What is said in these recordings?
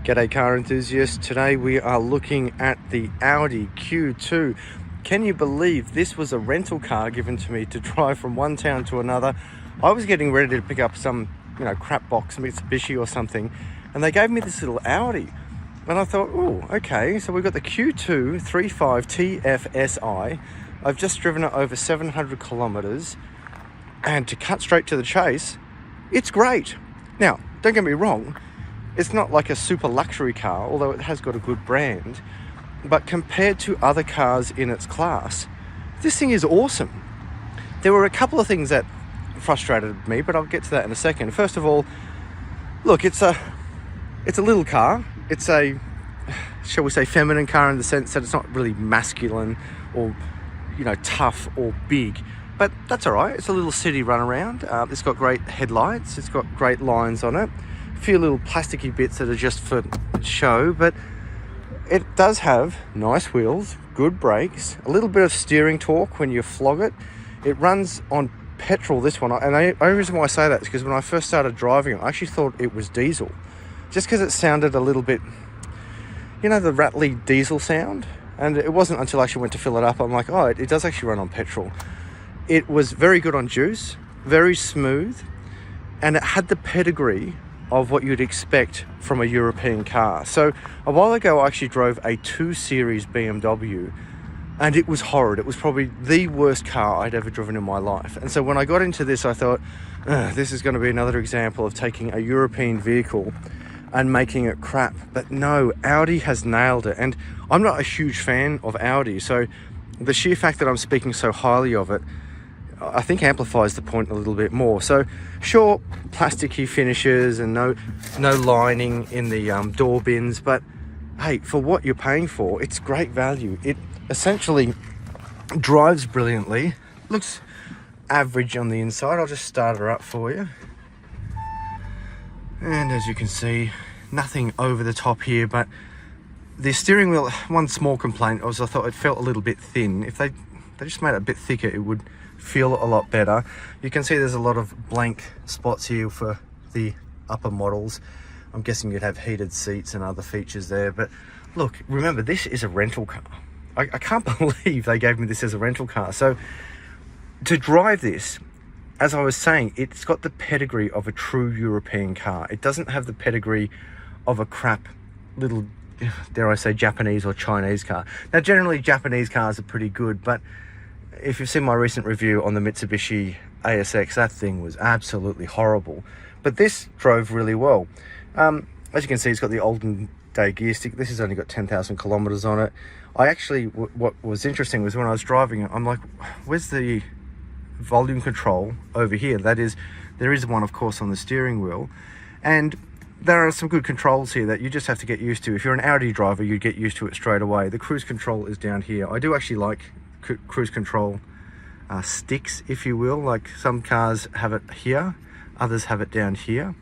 G'day car enthusiasts. Today we are looking at the Audi Q2. Can you believe this was a rental car given to me to drive from one town to another? I was getting ready to pick up some, crap box, Mitsubishi or something, and they gave me this little Audi. And I thought, oh, okay, so we've got the Q2 35 TFSI. I've just driven it over 700 kilometers, and to cut straight to the chase, it's great. Now, don't get me wrong, it's not like a super luxury car, although it has got a good brand, but compared to other cars in its class, this thing is awesome. There were a couple of things that frustrated me, but I'll get to that in a second. First of all, look, it's a little car. It's a, shall we say, feminine car in the sense that it's not really masculine or, tough or big. But that's all right. It's a little city runaround. It's got great headlights. It's got great lines on it. A few little plasticky bits that are just for show, but it does have nice wheels, good brakes, a little bit of steering torque when you flog it. It runs on petrol, this one. And the only reason why I say that is because when I first started driving it, I actually thought it was diesel. Just because it sounded a little bit, the rattly diesel sound. And it wasn't until I actually went to fill it up, I'm like, oh, it does actually run on petrol. It was very good on juice, very smooth, and it had the pedigree of what you'd expect from a European car. So a while ago, I actually drove a 2 Series BMW, and it was horrid. It was probably the worst car I'd ever driven in my life. And so when I got into this, I thought, this is going to be another example of taking a European vehicle and making it crap. But no, Audi has nailed it. And I'm not a huge fan of Audi, so the sheer fact that I'm speaking so highly of it, I think amplifies the point a little bit more. So sure, plasticky finishes and no lining in the door bins, but hey, for what you're paying for, it's great value. It essentially drives brilliantly, looks average on the inside. I'll just start her up for you. And as you can see, nothing over the top here, but the steering wheel, one small complaint was I thought it felt a little bit thin. If they just made it a bit thicker, it would feel a lot better. You can see there's a lot of blank spots here for the upper models. I'm guessing you'd have heated seats and other features there, but look, remember, this is a rental car. I can't believe they gave me this as a rental car. So to drive this, as I was saying, it's got the pedigree of a true European car. It doesn't have the pedigree of a crap little, dare I say, Japanese or Chinese car. Now, generally Japanese cars are pretty good, but if you've seen my recent review on the Mitsubishi ASX, that thing was absolutely horrible. But this drove really well. As you can see, it's got the olden day gear stick. This has only got 10,000 kilometers on it. I actually, what was interesting was when I was driving it, I'm like, where's the volume control over here? That is, there is one, of course, on the steering wheel. And there are some good controls here that you just have to get used to. If you're an Audi driver, you get used to it straight away. The cruise control is down here. I do actually like cruise control sticks, if you will. Like some cars have it here, others have it down here.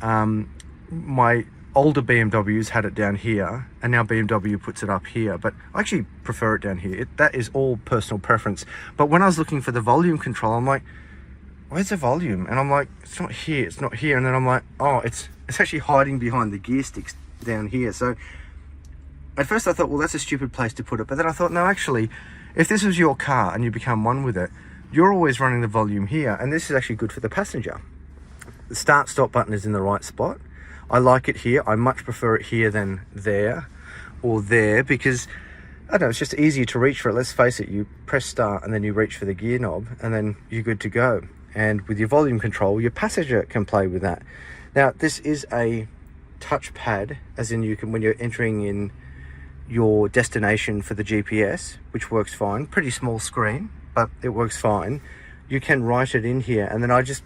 My older BMWs had it down here, and now BMW puts it up here, but I actually prefer it down here. That is all personal preference. But when I was looking for the volume control, I'm like, where's the volume? And I'm like, it's not here, it's not here. And then I'm like, oh, it's actually hiding behind the gear sticks down here. So at first I thought, well, that's a stupid place to put it. But then I thought, no, actually, if this was your car and you become one with it, you're always running the volume here, and this is actually good for the passenger. The start stop button is in the right spot. I like it here. I much prefer it here than there or there, because I don't know, it's just easier to reach for it. Let's face it, you press start and then you reach for the gear knob and then you're good to go. And with your volume control, your passenger can play with that. Now, this is a touchpad, as in you can, when you're entering in your destination for the GPS, which works fine. Pretty small screen, but it works fine. You can write it in here, and then I just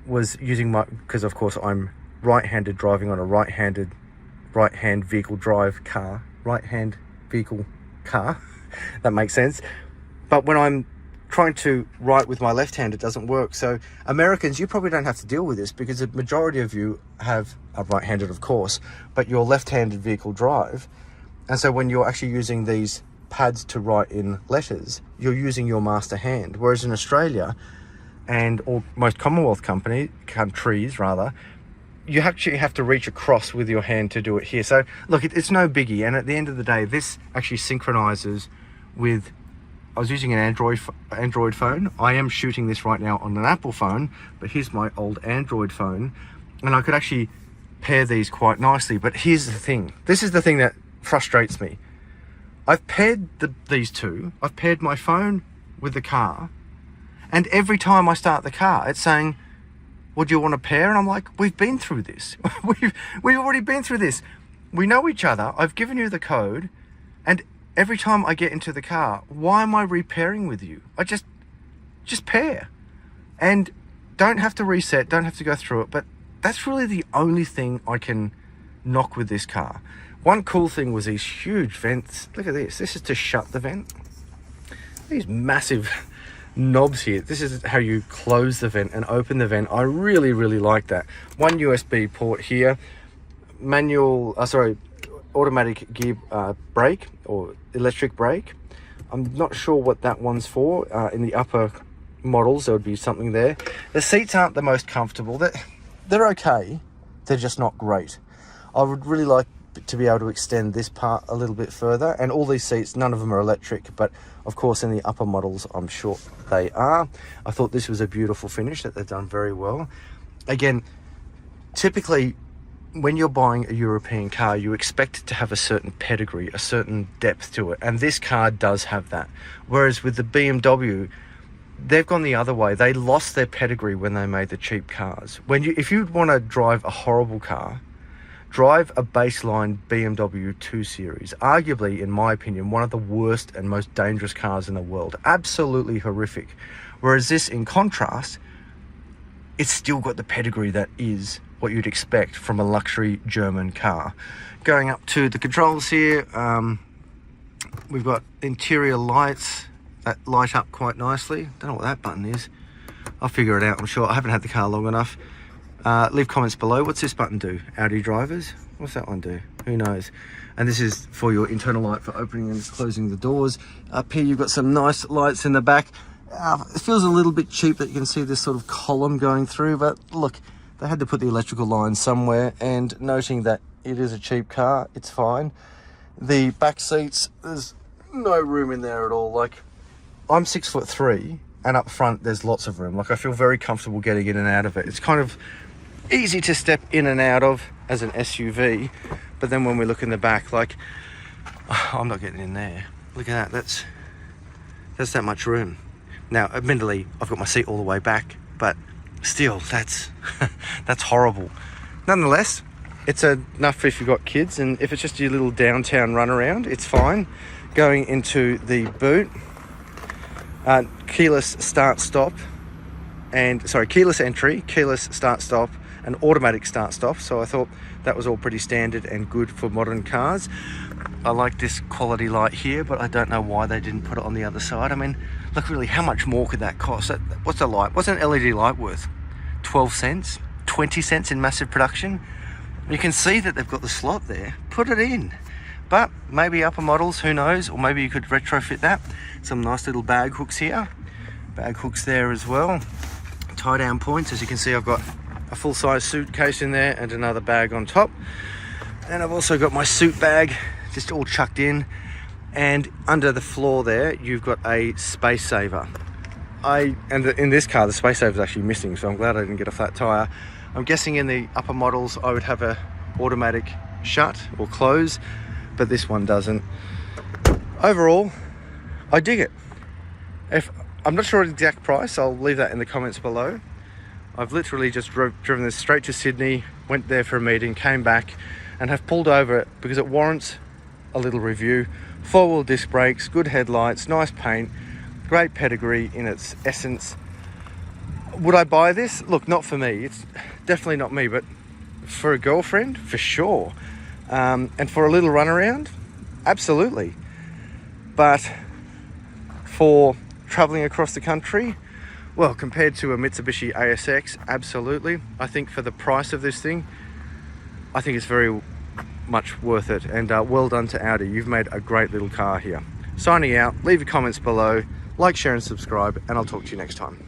was using because of course I'm right-handed driving on a right-hand vehicle drive car, right-hand vehicle car. That makes sense. But when I'm trying to write with my left hand, it doesn't work. So Americans, you probably don't have to deal with this because the majority of you are right-handed, of course, but you're left-handed vehicle drive. And so when you're actually using these pads to write in letters, you're using your master hand. Whereas in Australia and most Commonwealth countries, you actually have to reach across with your hand to do it here. So look, it's no biggie. And at the end of the day, this actually synchronizes with, I was using an Android phone. I am shooting this right now on an Apple phone, but here's my old Android phone. And I could actually pair these quite nicely. But here's the thing. This is the thing that frustrates me. I've paired these two. I've paired my phone with the car. And every time I start the car, it's saying, would you want to pair? And I'm like, we've been through this. we've already been through this. We know each other. I've given you the code. And every time I get into the car, why am I repairing with you? I just pair. And don't have to reset, don't have to go through it. But that's really the only thing I can knock with this car. One cool thing was these huge vents. Look at this. This is to shut the vent. These massive knobs here. This is how you close the vent and open the vent. I really like that. One USB port here, automatic gear brake or electric brake. I'm not sure what that one's for. In the upper models there would be something there. The seats aren't the most comfortable. They're okay, they're just not great. I would really like to be able to extend this part a little bit further, and all these seats, none of them are electric, but of course in the upper models I'm sure they are. I thought this was a beautiful finish that they've done very well. Again, typically when you're buying a European car, you expect it to have a certain pedigree, a certain depth to it, and this car does have that. Whereas with the BMW, they've gone the other way. They lost their pedigree when they made the cheap cars. If you want to drive a horrible car, drive a baseline BMW 2 Series. Arguably, in my opinion, one of the worst and most dangerous cars in the world. Absolutely horrific. Whereas this, in contrast, it's still got the pedigree that is what you'd expect from a luxury German car. Going up to the controls here, we've got interior lights that light up quite nicely. Don't know what that button is. I'll figure it out, I'm sure. I haven't had the car long enough. Leave comments below. What's this button do? Audi drivers? What's that one do? Who knows? And this is for your internal light for opening and closing the doors. Up here you've got some nice lights in the back. It feels a little bit cheap that you can see this sort of column going through, but look, they had to put the electrical line somewhere, and noting that it is a cheap car, it's fine. The back seats, there's no room in there at all. Like, I'm 6'3", and up front there's lots of room. Like, I feel very comfortable getting in and out of it. It's kind of easy to step in and out of as an SUV, but then when we look in the back, like, I'm not getting in there. Look at that, that's that much room. Now, admittedly, I've got my seat all the way back, but still, that's that's horrible. Nonetheless, it's enough if you've got kids, and if it's just your little downtown run around, it's fine. Going into the boot, keyless entry, keyless start stop, and automatic start stop. So I thought that was all pretty standard and good for modern cars. I like this quality light here, but I don't know why they didn't put it on the other side. I mean, look, really, how much more could that cost? What's a light? What's an LED light worth? 12 cents? 20 cents in massive production? You can see that they've got the slot there. Put it in. But maybe upper models, who knows? Or maybe you could retrofit that. Some nice little bag hooks here. Bag hooks there as well. Tie down points. As you can see, I've got a full-size suitcase in there and another bag on top. And I've also got my suit bag just all chucked in. And under the floor there, you've got a space saver. In this car, the space saver is actually missing, so I'm glad I didn't get a flat tire. I'm guessing in the upper models, I would have a automatic shut or close, but this one doesn't. Overall, I dig it. I'm not sure the exact price, I'll leave that in the comments below. I've literally just driven this straight to Sydney, went there for a meeting, came back, and have pulled over it because it warrants a little review. 4-wheel disc brakes, good headlights, nice paint, great pedigree in its essence. Would I buy this? Look, not for me. It's definitely not me, but for a girlfriend, for sure. And for a little run around, absolutely. But for traveling across the country, well, compared to a Mitsubishi ASX, absolutely. I think for the price of this thing, I think it's very much worth it, and well done to Audi. You've made a great little car here. Signing out. Leave your comments below, like, share and subscribe, and I'll talk to you next time.